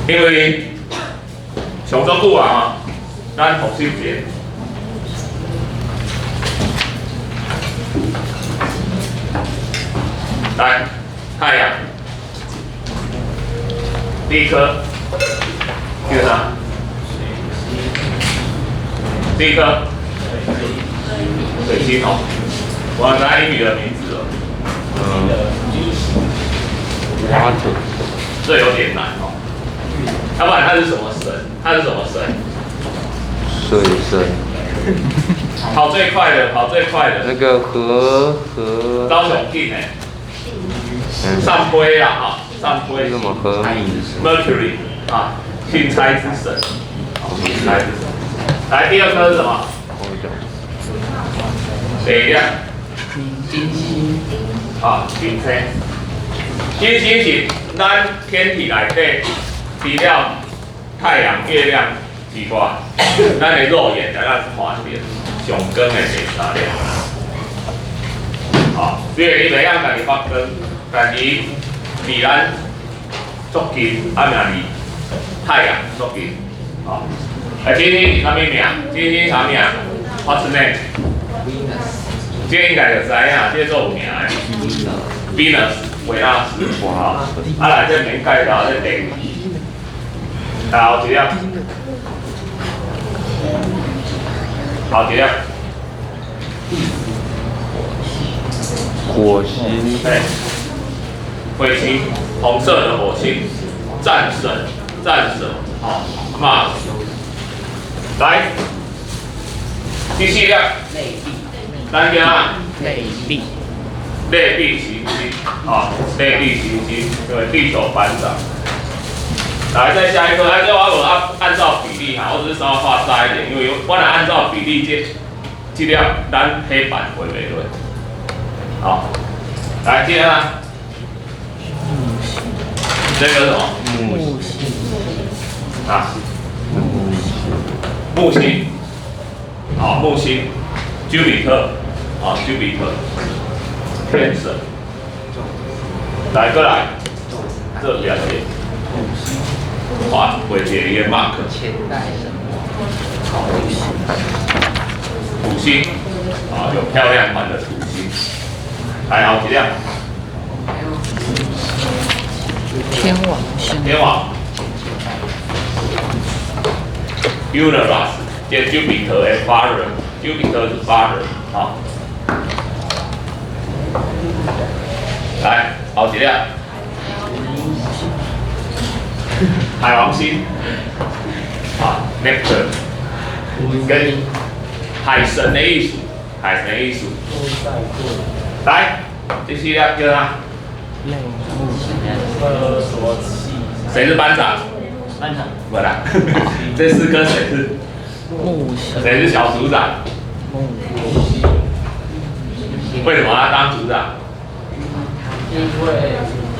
因为上足久啊，咱复习者。来，太阳，第一颗，记得它，第一颗，水星哦，我拿英语的名字了，这有点难哦，要不然它是什么神？它是什么神？水神。跑最快的，那个高雄 King 哎。上杯啊，哈，上杯。什么和米 Mercury 啊，钦差之神，钦差之神。来，第二颗是什么？谁呀？金星。啊，金星。金星是咱天体内底，除了太阳、月亮之外，咱的肉眼才咱看见上光的第三粒。好，所以你袂晓家己发光。但是离咱足近，啊命离太阳足近，哦。今天是啥物名？今天啥名 ？What's name？ 这应该就知影，这做有名的。Venus， 维纳斯。好，啊来这免介绍这第二。后一粒，后一粒。火星。对。彗星，红色的火星，战神，好，嘛，来，第四粒，咱叫啊，类地行星，啊，类地行星，因为地球班长。来，再下一个，这我按照比例哈，我只是稍微画大一点，因为我来按照比例这粒咱黑板会袂落，好，来，接下来。这个是什么？木星啊，木星，好，木星 ，Jupiter， 啊 ，Jupiter， 天神，来过来，这两点，画为解一个 mark， 前代什么？好，土星，啊，有漂亮版的土星，还好几亮。天王星。天王 ，Uranus， 这 Jupiter 的 father，Jupiter 是 father， 好。来，好一粒。海王星，啊 ，Neptune， 跟海神的意思，来，第四粒叫它。什么气？谁是班长？班长。不啦，这四颗谁是？木星。谁是小组长？木星。为什么要当组长？因为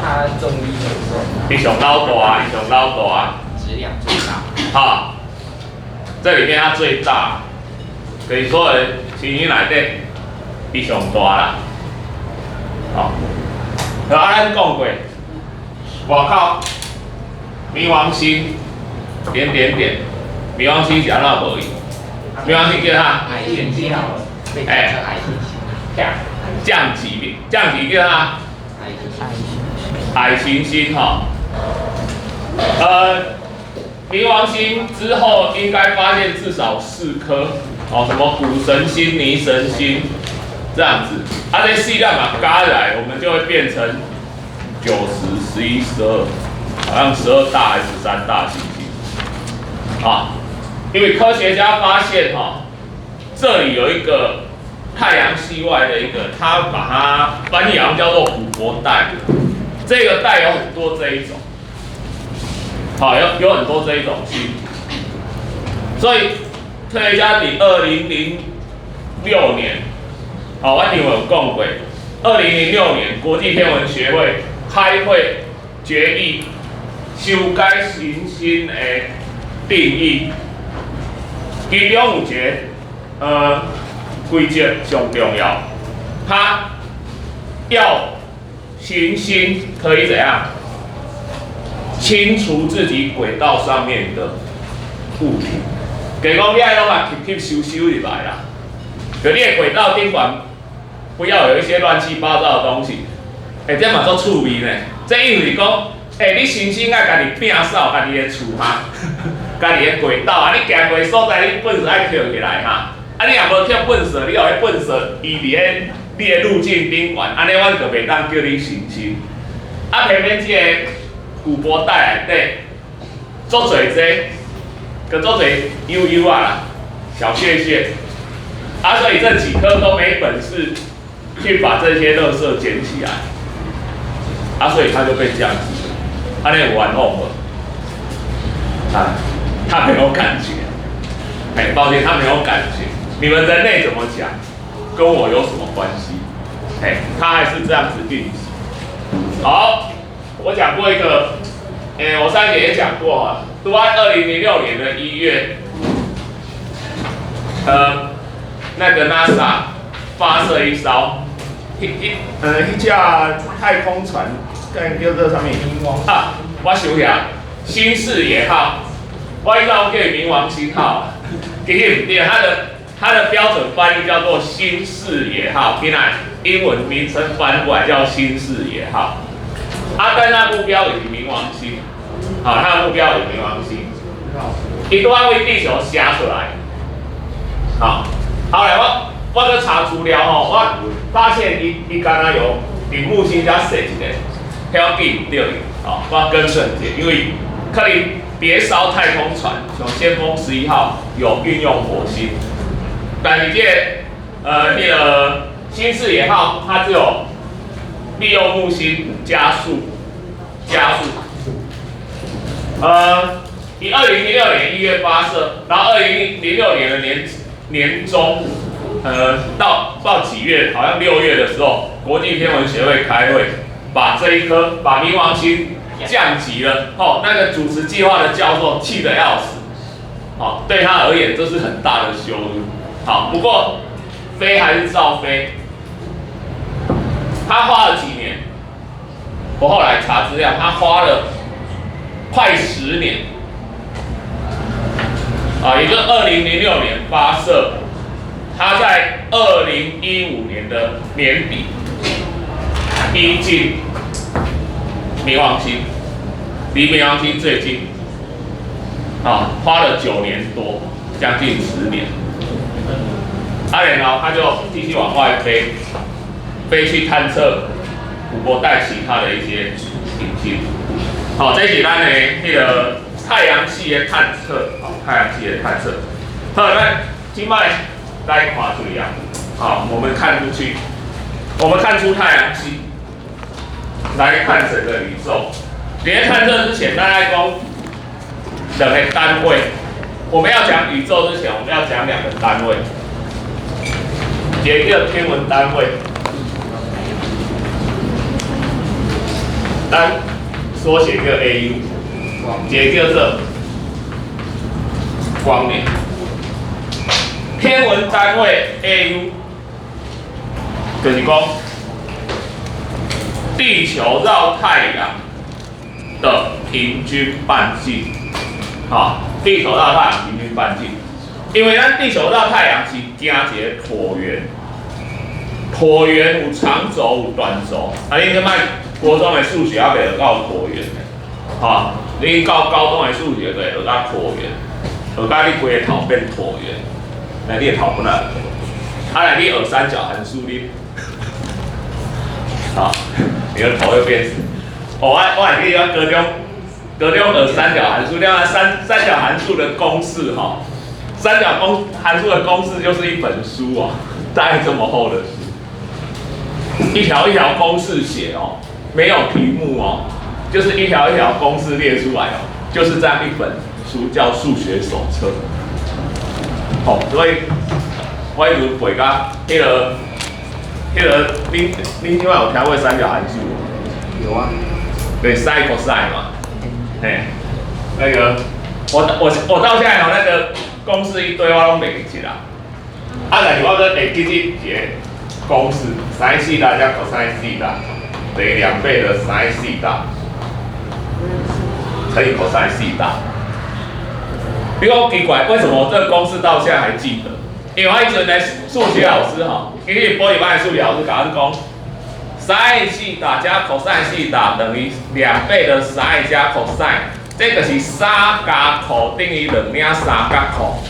他重力很重。你上老大，质量最大。好，这里面它最大，所以所有的行星内底，伊上大啦。好，然后咱讲过。外口，冥王星，点，冥王星是安怎无伊？冥王星叫啥？矮行星好了，被叫成矮行星。降级叫啥？矮行星哈。冥王星之后应该发现至少4颗，哦，什么谷神星、泥神星这样子，这4粒嘛加起来，我们就会变成。90、11、12，好像12大还是13大行星啊？因为科学家发现这里有一个太阳系外的一个，他把它翻译好像叫做琥珀带，这个带有很多这一种，好，有很多这一种星，所以科学家在2006年，我一定有讲过，2006年国际天文学会。开会决议修改行星的定义，其中有一个规则上重要，它要行星可以怎样清除自己轨道上面的物体。给讲你爱拢啊吸收入来啦，可你的轨道顶管不要有一些乱七八糟的东西。这嘛做趣味呢。这意思是讲，你身心爱家己摒扫家己的厝哈，家己的轨道啊，你行过所在，你粪扫爱捡起来哈。啊，你若无捡粪扫，你有迄粪扫伊伫迄你的路径顶管，安尼阮就袂当叫你身心。啊，偏偏这个古波带内底做侪这，个做侪悠悠啊啦，小屑屑。啊，所以这几颗都没本事去把这些垃圾捡起来。啊，所以他就被降级了，他那个玩偶了，啊，他没有感觉，抱歉，他没有感觉。你们人类怎么讲，跟我有什么关系？他还是这样子运行。好，我讲过一个，我上一节也讲过啊，都在2006年的1月，那个 NASA 发射一艘。一架太空船，看叫这上面啊，我想起来，新视野号，我一直叫冥王星号，其实不对，它的标准翻译叫做新视野号，现在英文名称翻过来叫新视野号。但它目标也是冥王星，好，它的目标也是冥王星，伊都要为地球写出来，好来我在查资料吼，我发现伊敢若有伫木星遮设一个，晓记唔对哩，我更正一下，因为可能别艘太空船像先锋11号有运用火星，但是那个新视野号它只有利用木星加速，以2006年1月发射，然后2006年的年中。到几月？好像6月的时候，国际天文协会开会，把冥王星降级了。那个主持计划的教授气得要死。对他而言这是很大的羞辱。不过飞还是照飞。他花了几年？我后来查资料，他花了快10年。也就是2006年发射。他在2015年的年底逼近冥王星，离冥王星最近，花了9年多，将近10年。然后他就继续往外飞去探测古波带其他的一些行星。这是咱的那个太阳系的探测，太阳系的探测。好，那今麦。来看这样，我们看出去，我们看出太阳系，来看整个宇宙。在探测之前，大概讲2个单位。我们要讲宇宙之前，我们要讲2个单位，一个天文单位，缩写叫 AU， 一个叫做光年。天文单位 AU 就是讲地球绕太阳的平均半径，地球绕太阳平均半径，因为咱地球绕太阳是行一个椭圆，椭圆有长轴有短轴，你即摆国中的数学还袂学到椭圆的，你到高中的数学就会学到椭圆，学到你规个头变椭圆。那你的头不难，来你学三角函数你，你的头又变。我还可以要高中学三角函数，另外三角函数的公式三角函数的公式就是一本书大概这么厚的书，一条一条公式写没有题目就是一条一条公式列出来就是这样一本书叫数学手册。所以我一直背到恁今晚有听过三角函数吗？有啊。对 ，sin cos 嘛，那个我到现在那个公式一堆我都背起来，但是我搁会记一个公式 ，sin 西塔加 cos 西塔等于2倍的 sin 西塔。乘以 cos 西塔。你讲奇怪，为什么这个公式到现在还记得？因为我以前的数学老师哈，因为补习班的数学老师跟我讲，sin 西塔加 cos 西塔等于2倍的 sin 加 cos， 这个是3加 cos 等于2领3加 cos。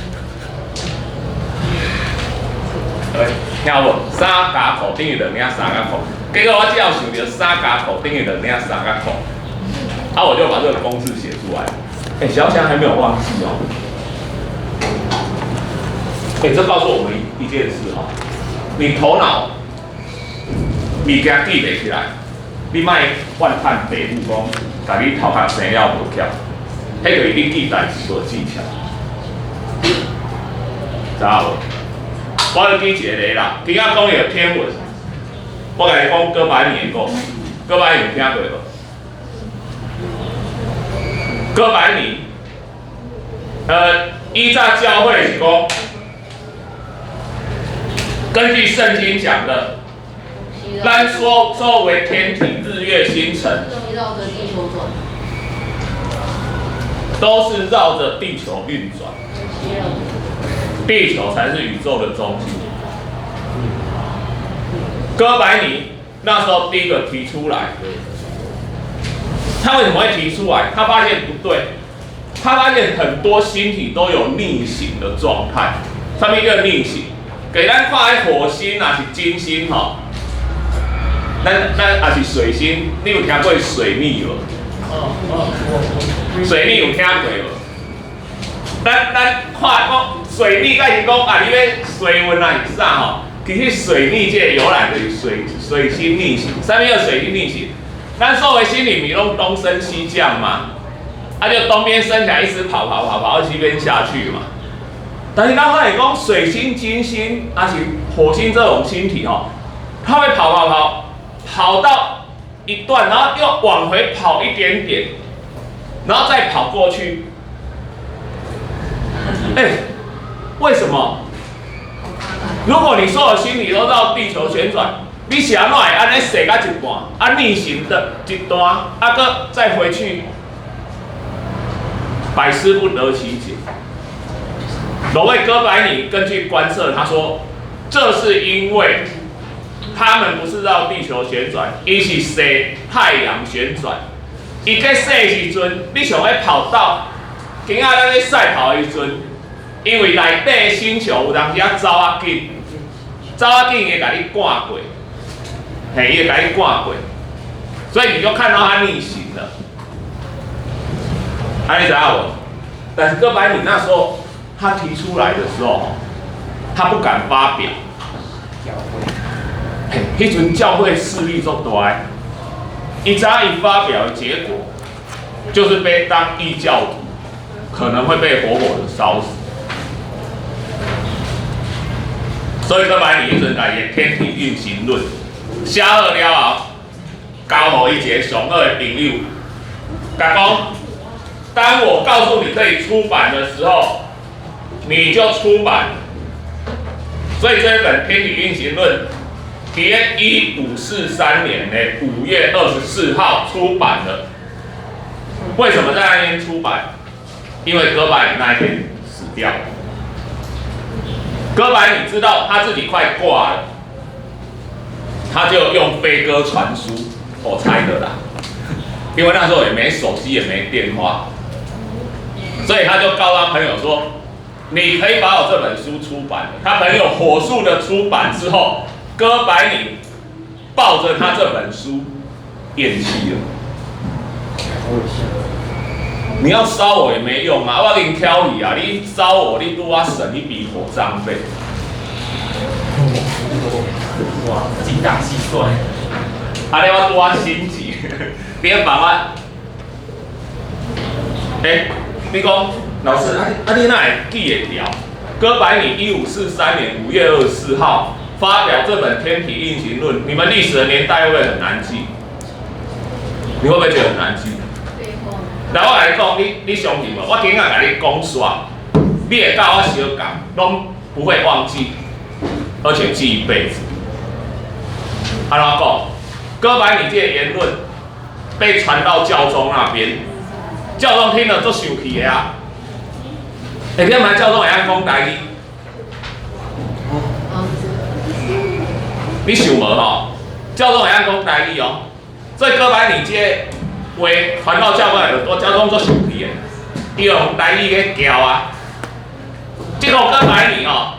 听有无？3加 cos 等于2领3加 cos。结果我只要想到3加 cos 等于2领3加 cos， 我就把这个公式写出来。小强还没有忘记哦。这告诉我们一件事哈，你头脑物件记袂起来，你莫怨叹爸母讲，甲你头壳生了无巧，迄就是你记代志的技巧。知影无？我要记一个啦，今仔讲一个天文，我甲你讲哥白尼的故事，哥白尼有听过无？哥白尼，依照教会是讲，根据圣经讲的，咱所谓天体、日月星辰，绕着地球转，都是绕着地球运转，地球才是宇宙的中心。哥白尼那时候第一个提出来。他为什么会提出来？他发现不对，他发现很多星体都有逆行的状态。上面一个逆行，给咱看喺火星啊是金星哈，咱也是水星，你有听过水逆无？水逆有听过无？咱看讲水逆，甲是讲啊，你要水温啊是啥吼？其实水逆这个由来就是水星逆行，上面有水星逆行。咱所谓心里米拢东升西降嘛，就东边升起来，一直跑到西边下去嘛。但是咱发现讲水星、金星，是火星这种星体哦，它会跑到一段，然后又往回跑一点点，然后再跑过去。为什么？如果你所有星体都绕地球旋转，你是安怎会安尼踅到一半，逆行的一段，搁再回去，百思不得其解。罗谓哥白尼根据观测，他说，这是因为他们不是绕地球旋转，伊是踅太阳旋转。伊在踅的时阵，你想要跑到，今仔咱咧赛跑的时阵，因为内底的星球有当时走啊紧，会甲你赶过。伊会甲你挂过，所以你就看到它逆行了。你知道无？但是哥白尼那时候他提出来的时候，他不敢发表。迄阵教会势力足大，一发表的结果，就是被当异教徒，可能会被活活的烧死。所以哥白尼迄阵来演天体运行论。写好了后，交予伊一个上好的朋友，甲讲：当我告诉你可以出版的时候，你就出版。所以这一本《天体运行论》，在1543年的5月24号出版了。为什么在那天出版？因为哥白尼那一天死掉了。哥白尼知道他自己快挂了。他就用飞鸽传书，我猜的啦，因为那时候也没手机，也没电话，所以他就告他朋友说：“你可以把我这本书出版了。”他朋友火速的出版之后，哥白尼抱着他这本书咽气了。你要烧我也没用啊，我给你挑你啊，你烧我，你多我省一笔火葬费。哇，精打细算。你我拄仔心急，你要帮我。你讲老师，你哪会记得掉？哥白尼1543年5月24号发表这本《天体运行论》，你们历史的年代会不会很难记？你会不会觉得很难记？来，我来讲，你相信无？我今仔甲你讲煞，你会教我小讲，拢不会忘记，而且记一辈子。安怎讲？哥白尼这个言论被传到教宗那边，教宗听了做生气的啊！下点嘛教宗会晓讲台语，你想无吼？教宗会晓讲台语哦，所以哥白尼这话传到教会耳朵，教宗做生气的，伊用台语去教啊。这个哥白尼吼，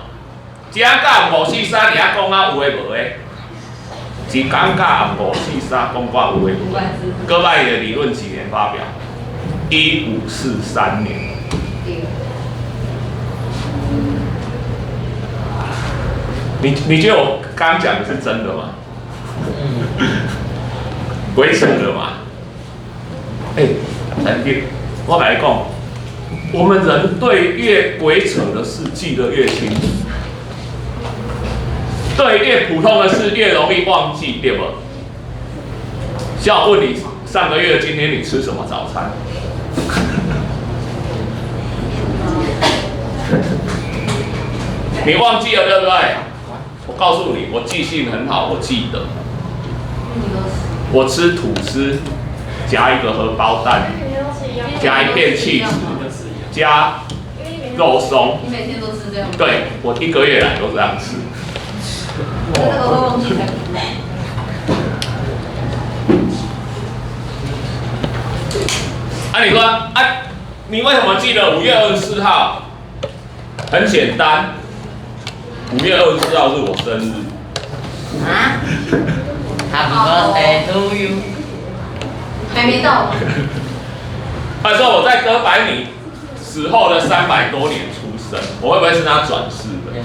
一下到543，尔讲有诶无诶。一讲到543，讲我有诶无诶。哥白尼的理论几年发表？1543年。你觉得我刚刚讲的是真的吗？鬼扯的嘛？陈弟，我来讲，我们人对越鬼扯的事记得越清楚，对越普通的事越容易忘记，对不？像我问你，上个月今天你吃什么早餐？你忘记了对不对？我告诉你，我记性很好，我记得。我吃吐司，夹一个荷包蛋，加一片起司，加肉松。你每天都吃这样？对，我1个月来都这样吃。这个会忘记的。你说你为什么记得5月24号？很简单，5月24号是我生日。啊？Happy birthday to you。还没到。他说我在哥白尼死后的300多年出生，我会不会是他转世的？你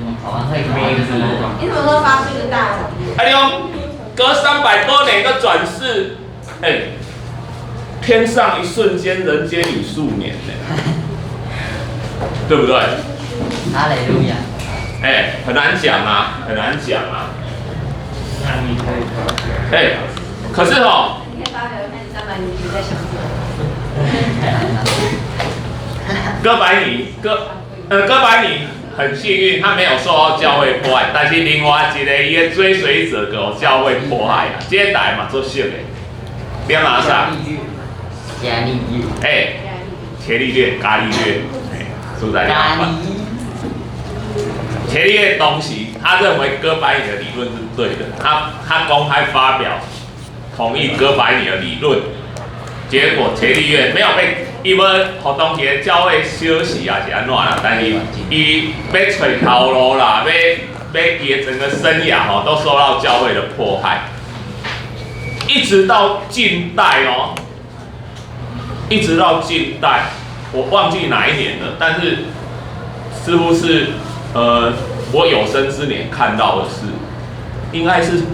什么时候发出一个大奖？你讲隔300多年的转世，天上一瞬间，人间已数年呢，对不对？哈利路亚。很难讲啊，很难讲啊。可是哦，你可以发表看你300年前在想什么。哥白尼很幸运，他没有受到教会迫害，但是另外一个伊的追随者有教会迫害啊，这个代嘛做熟的，你马上。伽利略。伽利略，伽利略，住在哪里？伽利略东西，他认为哥白尼的理论是对的，他公开发表同意哥白尼的理论，结果伽利略没有被，伊要互当时的教会休息啊是安怎啦？但是伊要找头路啦，要伊的整个生涯吼都受到教会的迫害，一直到近代哦。一直到近代，我忘记哪一年了，但是似乎是我有生之年看到的是，应该是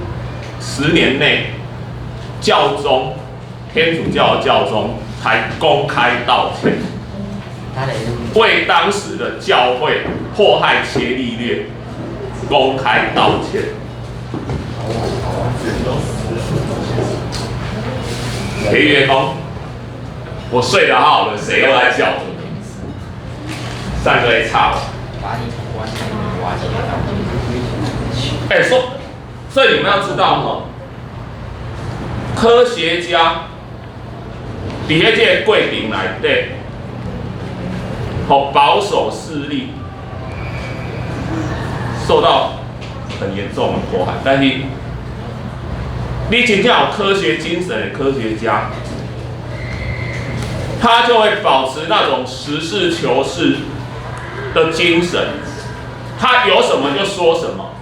10年内，教宗天主教的教宗才公开道歉，为当时的教会迫害伽利略公开道歉。伽利略讲。我睡得好好的，谁又来叫我的名字？3个月差。所以你们要知道哈，科学家伫迄个过程内底，保守势力受到很严重的迫害，但是你真正有科学精神的科学家。他就会保持那种实事求是的精神，他有什么就说什么。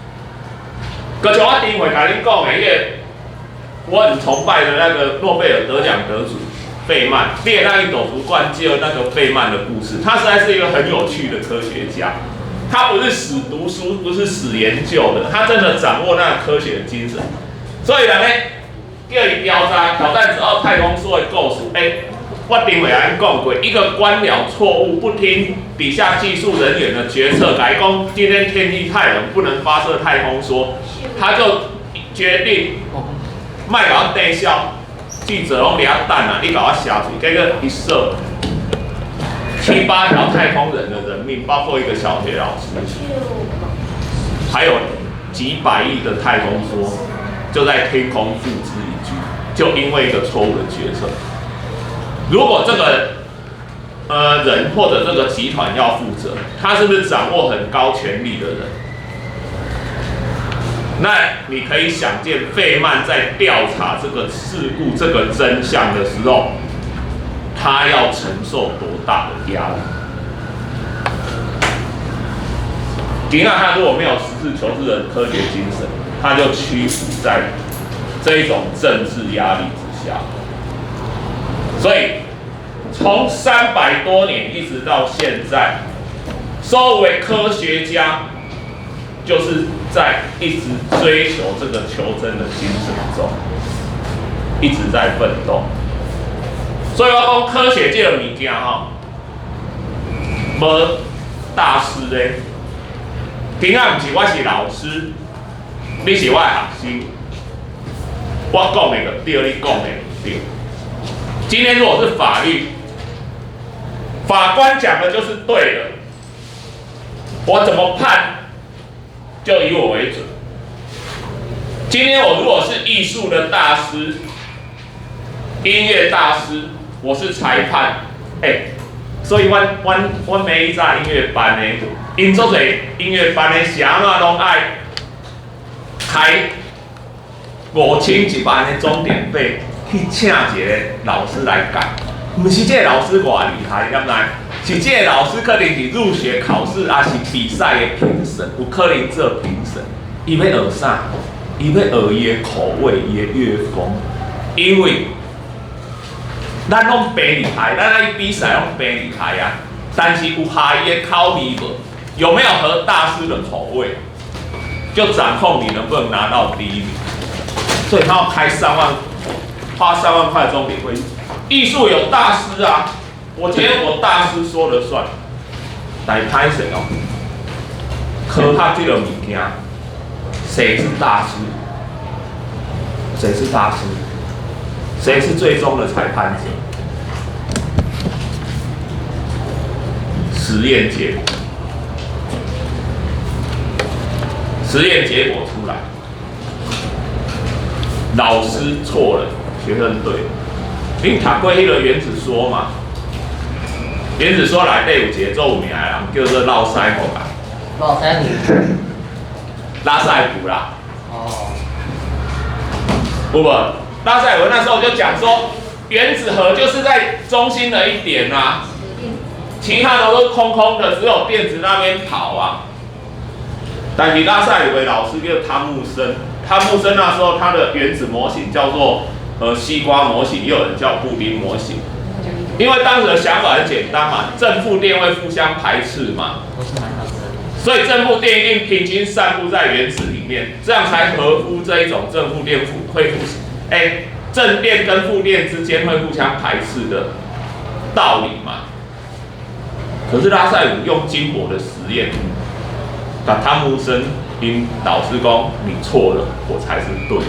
可像我顶回甲恁讲的，迄个我很崇拜的那个诺贝尔得奖得主费曼，列那一斗图灌记了那个费曼的故事，他实在是一个很有趣的科学家。他不是死读书，不是死研究的，他真的掌握那个科学的精神。所以人呢，叫伊挑战之后太空梭的故事，我顶回来讲过，一个官僚错误，不听底下技术人员的决策，来讲今天天气太冷，不能发射太空梭，他就决定卖给我电销，记者拢掠等啊，你给我下水，结果一射，7、8条太空人的人命，包括一个小学老师，还有几百亿的太空梭，就在天空付之一炬，就因为一个错误的决策。如果这个人或者这个集团要负责，他是不是掌握很高权力的人？那你可以想见，费曼在调查这个事故、这个真相的时候，他要承受多大的压力？你看，他如果没有实事求是的科学精神，他就屈服在这一种政治压力之下。所以，从300多年一直到现在，所谓科学家就是在一直追求这个求真的精神中，一直在奋斗。所以我讲科学这个物件吼，无大师咧。今仔不是我是老师，你是我的学生，我讲的就对，你讲的就对。今天如果是法律，法官讲的就是对的，我怎么判就以我为准。今天我如果是艺术的大师、音乐大师，我是裁判，所以我每一早音乐班呢，因做者音乐班的是安怎拢爱开5100万的钟点费去请一个老师来教，不是这个老师偌厉害，敢知？是这个老师可能是入学考试，还是比赛的评审，有可能做评审。伊要学啥？伊要学伊的口味、伊的乐风，因为咱拢变厉害，咱来比赛拢变厉害啊！但是有下伊的口味无？有没有合大师的口味？就掌控你能不能拿到第一名。所以他要开花3万块钟点会。艺术有大师啊，我今天我大师说了算。来拍谁哦？科学这个物件，谁是大师？谁是大师？谁是最终的裁判者？实验结果，实验结果出来，老师错了，学生对了。你读过迄个原子说嘛？原子说内底有一个做有名的人，叫做络腮胡啊。络腮胡。拉塞普啦。哦。不，拉塞普那时候就讲说，原子核就是在中心的一点啊，其他的都是空空的，只有电子那边跑啊。但是拉塞普的老师叫汤姆森，汤姆森那时候他的原子模型叫做西瓜模型，也有人叫布丁模型。因为当时的想法很简单嘛，正负电会互相排斥嘛，所以正负电一定平均散布在原子里面，这样才合乎这一种正负电会正电跟负电之间会互相排斥的道理嘛。可是拉塞普用金箔的实验，把汤姆森因老师说你错了，我才是对的。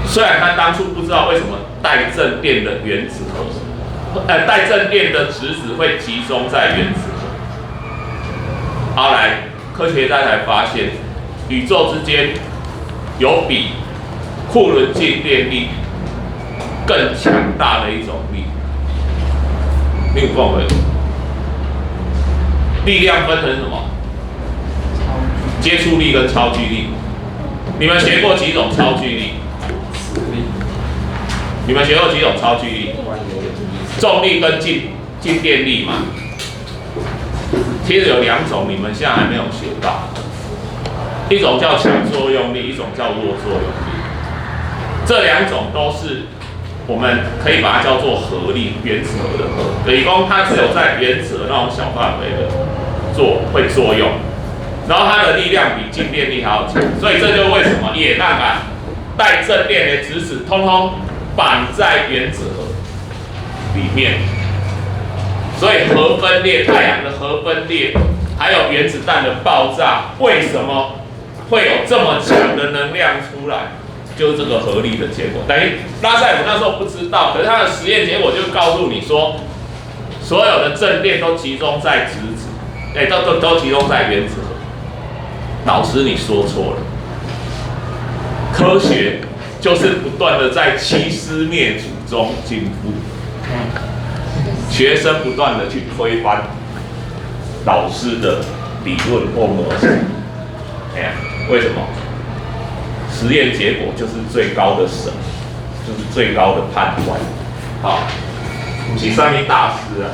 虽然他当初不知道为什么带正电的原子核，带正电的质子会集中在原子核。后来科学家才发现，宇宙之间有比库伦静电力更强大的一种力。你有讲没？力量分成什么？接触力跟超距力。你们学过几种超距力？你们学过几种超距力？重力跟静电力嘛。其实有2种，你们现在还没有学到。一种叫强作用力，一种叫弱作用力。这2种都是我们可以把它叫做核力，原子核的核。等于说它只有在原子核那种小范围的会作用，然后它的力量比静电力还要强。所以这就是为什么也那个带正电的质子通通绑在原子核里面，所以核分裂，太阳的核分裂，还有原子弹的爆炸，为什么会有这么强的能量出来？就是这个核力的结果。等于拉塞普那时候不知道，可是他的实验结果就告诉你说，所有的正电都集中在质子，都集中在原子核。老师，你说错了，科学就是不断的在欺师灭祖中进步。学生不断的去推翻老师的理论或模型。哎呀，为什么？实验结果就是最高的神，就是最高的判断。好，不是上面大师啊。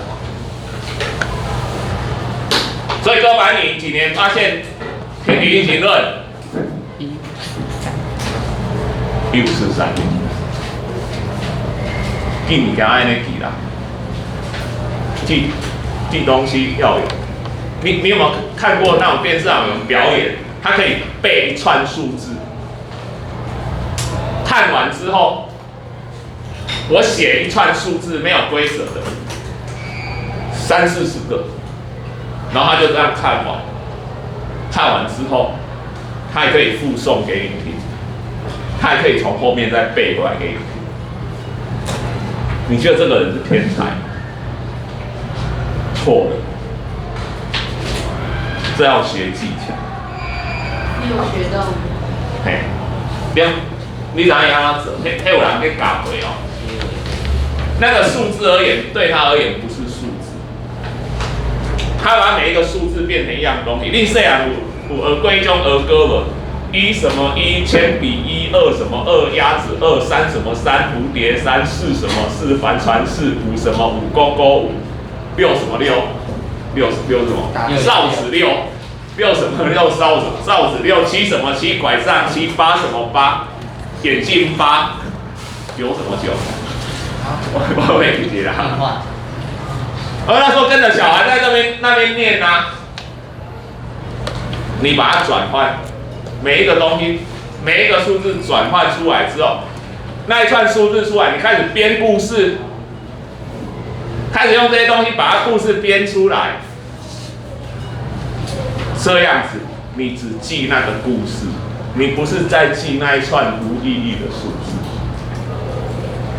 所以哥白尼几年发现天体运行论？1543年。记物件爱那记啦，记东西要有。你有没有看过那种电视上有人表演？他可以背一串数字，看完之后，我写一串数字没有规则的，30-40个，然后他就这样看完，看完之后，他还可以附送给你听，他还可以从后面再背回来给你听。你觉得这个人是天才？错了，这要学技巧。你有学到吗？嘿，你知道要怎么做？迄有人去教会哦。那个数字而言，对他而言不是数字，他把每一个数字变成一样东西。你细汉有学过一种儿歌无？一什么一，铅笔一，二什么二，鸭子二，三什么三，蝴蝶三，四什么四，帆船四，五什么五，勾勾五，六什么六，六什么？哨子六，六什么六哨子六，七什么七，拐杖七，八什么八，眼镜八，九什么九？我没记啦。而那时候跟着小孩在那边念啊，你把它转换。每一个东西，每一个数字转换出来之后，那一串数字出来，你开始编故事，开始用这些东西把它故事编出来，这样子，你只记那个故事，你不是在记那一串无意义的数字。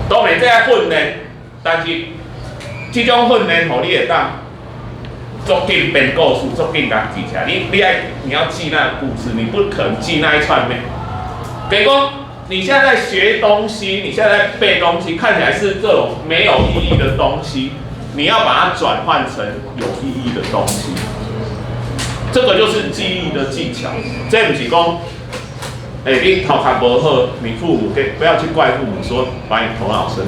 都没这样训练，但是这种训练，让你会当。足紧编故事，足紧甲记起来。你要记那个故事，你不可能记那一串面。比如说，你现在在学东西，你现在在背东西，看起来是这种没有意义的东西，你要把它转换成有意义的东西。这个就是记忆的技巧。这不是讲，你头壳不好，你父母不要去怪父母说把你头脑生活，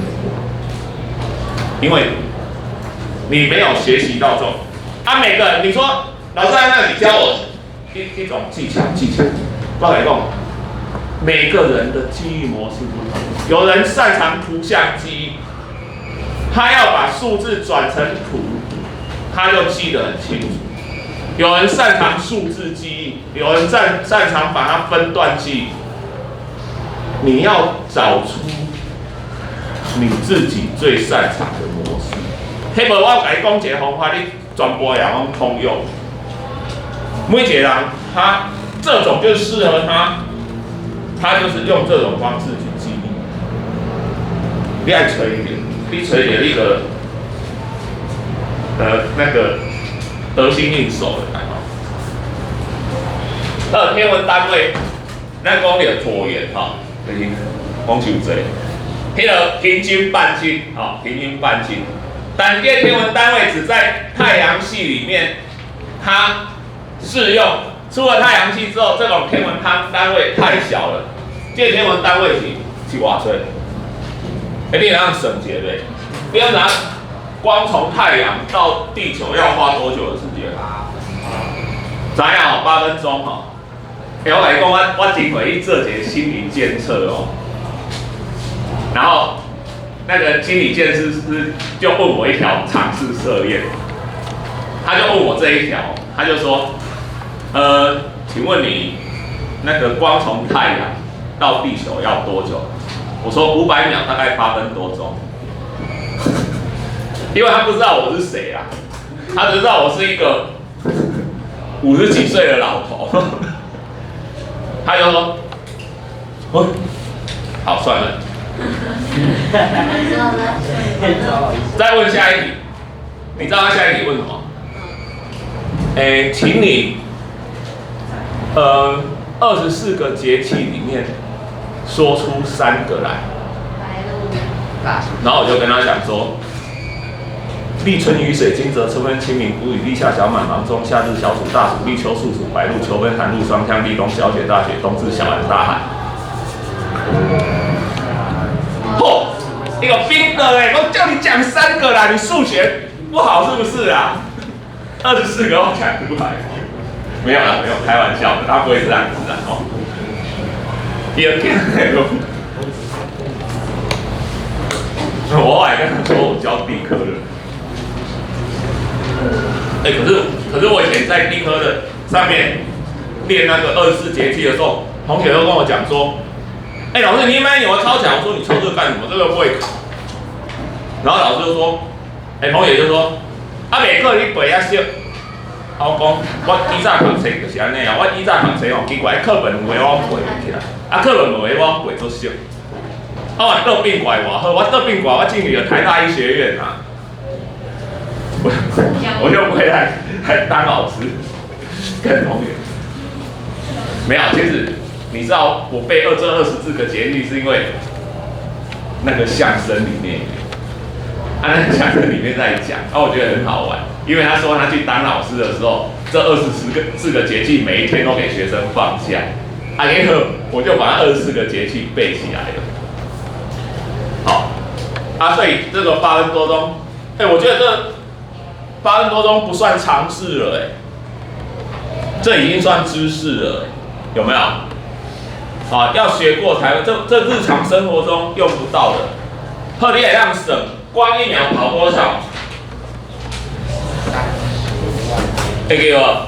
因为你没有学习到这种。每个人，你说老师在那里教我一种技巧，我跟你讲，每个人的记忆模式不同。有人擅长图像记忆，他要把数字转成图，他就记得很清楚。有人擅长数字记忆，有人擅长把它分段记忆。你要找出你自己最擅长的模式。迄无我甲你讲一个方法，你全部人拢通用。每一个人他这种就适合他，他就是用这种方式去记忆。你爱找一点，你找一点那个那个得心应手的来哦。天文单位，咱讲你的椭圆哈，就是讲求这，迄个平均半径哈，平均半径。但这天文单位只在太阳系里面，它适用。出了太阳系之后，这种天文单位太小了。这天文单位是多少？你怎样省节嘞？你要拿光从太阳到地球要花多久的时间？知影哦，8分钟哦。我来讲，我真回去做一个心理监测哦，然后。那个心理建设师就问我一条尝试测验，他就问我这一条，他就说，请问你那个光从太阳到地球要多久？我说500秒，大概8分多钟。因为他不知道我是谁啊，他只知道我是一个50几岁的老头，他就说，好算了。再问下一题，你知道他下一题问什么？请你24个节气里面说出3个来。然后我就跟他讲说，立春雨水惊蛰，春分清明，谷雨立夏小满芒中，夏日小暑大暑，立秋处暑白露，秋分寒露霜降，立冬小雪大雪，冬至小寒大寒。嚯，一个冰的哎，我叫你讲3个啦，你数学不好是不是啊？24个我讲出来，没有啦，没有开玩笑的，他不会这样子的哦。第二天我后来跟他说我教地科的，可是我以前在地科的上面练那个24节气的时候，同学都跟我讲说，老师你那一年我超强，我说你抽这个干什么？这个不会考。然后老师就说，同学就说，每课你背遐少。我讲，我以前读册就是安尼啊，我以前读册吼，奇怪，课本有话我背唔起来，课本无话我背足少。我得病怪我好，我得病怪我进入了台大医学院啊，我就不会来当老师，跟同学。没有，其实你知道我背这24个节气是因为那个相声里面，那个相声里面在讲，我觉得很好玩，因为他说他去当老师的时候，这24个节气每一天都给学生放假，因为我就把那24个节气背起来了。好，所以这个8分多钟，我觉得这8分多钟不算常识了，这已经算知识了，有没有？要学过才会，这日常生活中用不到的。赫你也让省，光1秒跑多少？给我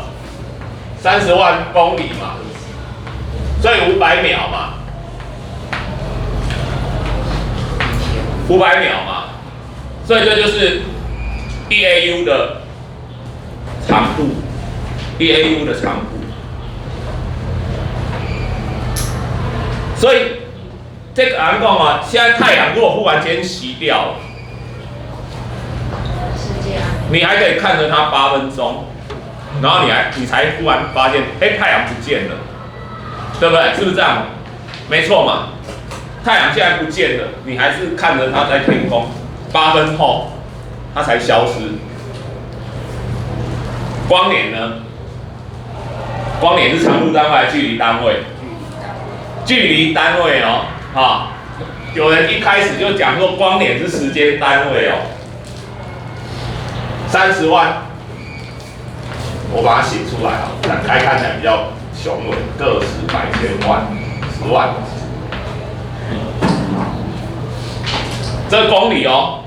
30万公里嘛，所以500秒嘛。500秒嘛，所以这就是1AU 的长度，1AU 的长度。所以这个按讲啊，现在太阳如果忽然间熄掉了，你还可以看着它8分钟，然后你才忽然发现，太阳不见了，对不对？是不是这样？没错嘛。太阳现在不见了，你还是看着它在天空，8分后它才消失。光年呢？光年是长度单位还是距离单位？距离单位哦，有人一开始就讲说光年是时间单位哦。30万，我把它写出来啊，展开看起来比较雄伟，个十百千万10万。这公里哦，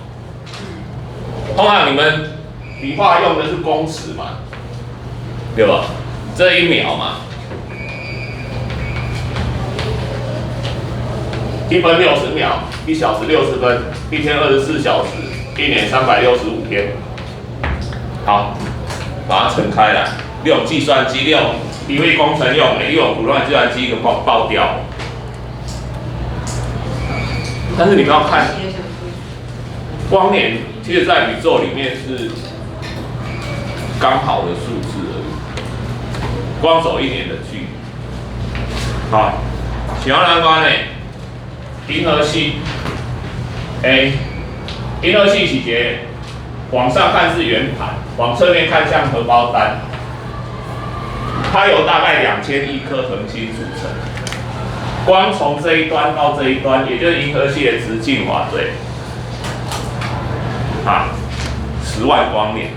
通常你们理化用的是公尺嘛，对吧？这1秒嘛，1分60秒，1小时60分，1天24小时，1年365天。好，把它乘开来，用计算机，用体育工程用，用胡乱计算机一个爆掉。但是你们要看。光年其实在宇宙里面是刚好的数字而已，光走1年的距离。好，想要来讲呢，银河系银河系是一个往上看是圆盘，往侧面看像荷包蛋，它由大概2000亿颗恒星组成。光从这一端到这一端，也就是银河系的直径对。10万光年，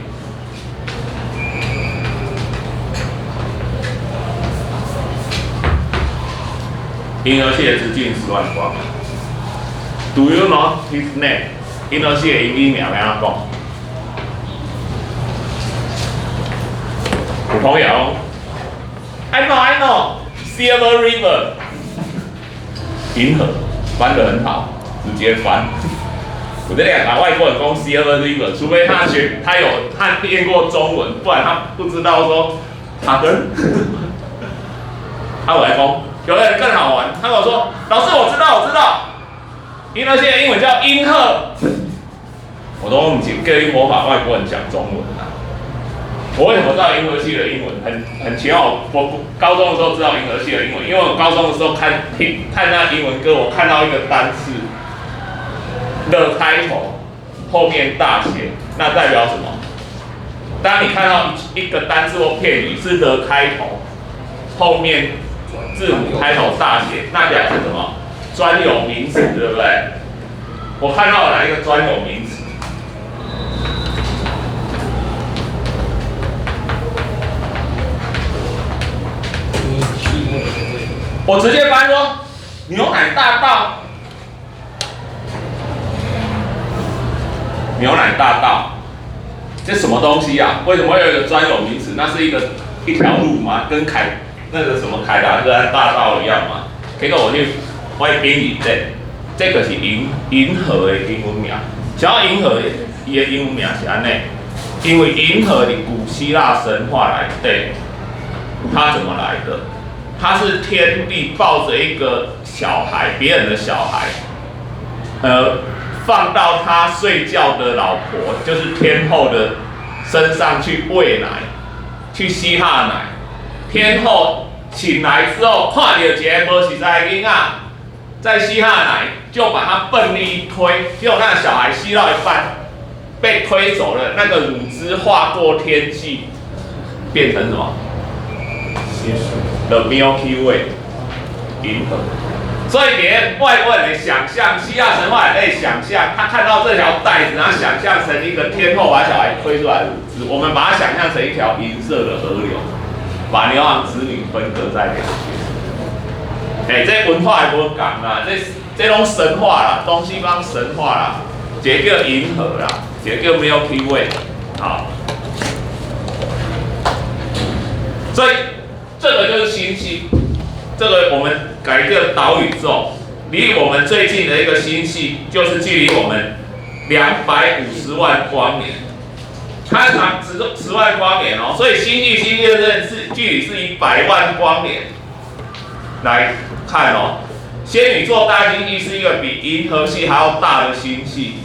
银河系的直径10万光。Do you know his name？ 银河系的英语名怎样讲？有朋友 ，I know，Silver River， 银河翻得很好，直接翻。我这2个外国人讲 Silver River， 除非他念过中文，不然他不知道说哈根。我来讲，有的人更好玩，他跟我说：“老师，我知道，银河系的英文叫英赫。”我都唔是刻意模仿外国人讲中文啊。我为什么知道银河系的英文？很奇妙，我高中的时候知道银河系的英文，因为我高中的时候看那英文歌，我看到一个单词。的开头，后面大写，那代表什么？当你看到一个单字或片语是的开头，后面字母开头大写，那表示什么？专有名词，对不对？我看到哪一个专有名词？我直接翻说牛奶大道。牛奶大道，这什么东西啊？为什么会有一个专有名词？那是一条路吗？跟那个什么凯达格兰大道一样吗？结果我去外宾里这个是银河的英文名。想要银河的英文名是安内，因为银河的古希腊神话来对，它怎么来的？它是天帝抱着一个小孩，别人的小孩，放到他睡觉的老婆，就是天后的身上去喂奶，去吸他的奶。天后醒来之后，看到一个无识在的囡仔在吸他的奶，就把他奋力一推，结果那个小孩吸到一半被推走了，那个乳汁划过天际，变成什么 ？The Milky Way， 银河。所以连外国人的想象，希腊神话也可以想象，他看到这条带子，然后想象成一个天后把小孩推出来的乳汁，我们把它想象成一条银色的河流，把牛郎织女分割在两边。这文化也无讲啦，这种神话啦，东西方神话啦，这叫银河啦，这叫 Milky Way， 好。所以这个就是星系。这个我们改个岛宇宙，离我们最近的一个星系就是距离我们250万光年，它长10万光年哦，所以星系的距离是以100万光年来看哦。仙女座大星系是一个比银河系还要大的星系，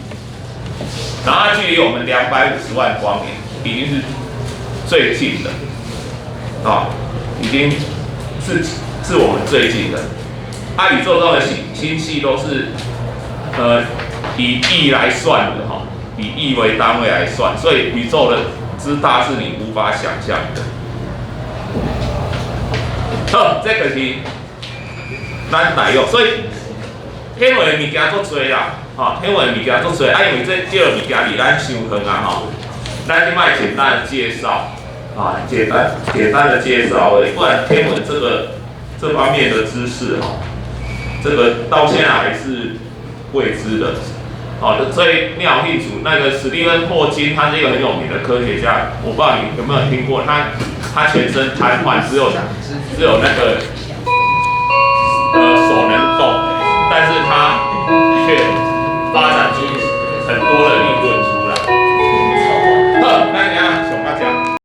然后它距离我们250万光年，已经是最近的，已经是我们最近的。宇宙中的星系都是以亿来算的哈，以亿为单位来算，所以宇宙的之大是你无法想象的。好，这个是咱大约，所以天文的物件足多啦，天文的物件足多，因为这个物件离咱伤远啊吼，咱就卖简单的介绍简单的介绍而已，不然天文这方面的知识这个到现在还是未知的。所以尿地主那个史蒂芬霍金，他是一个很有名的科学家，我不知道你有没有听过，他全身瘫痪，只有那个手能动，但是他却发展出很多的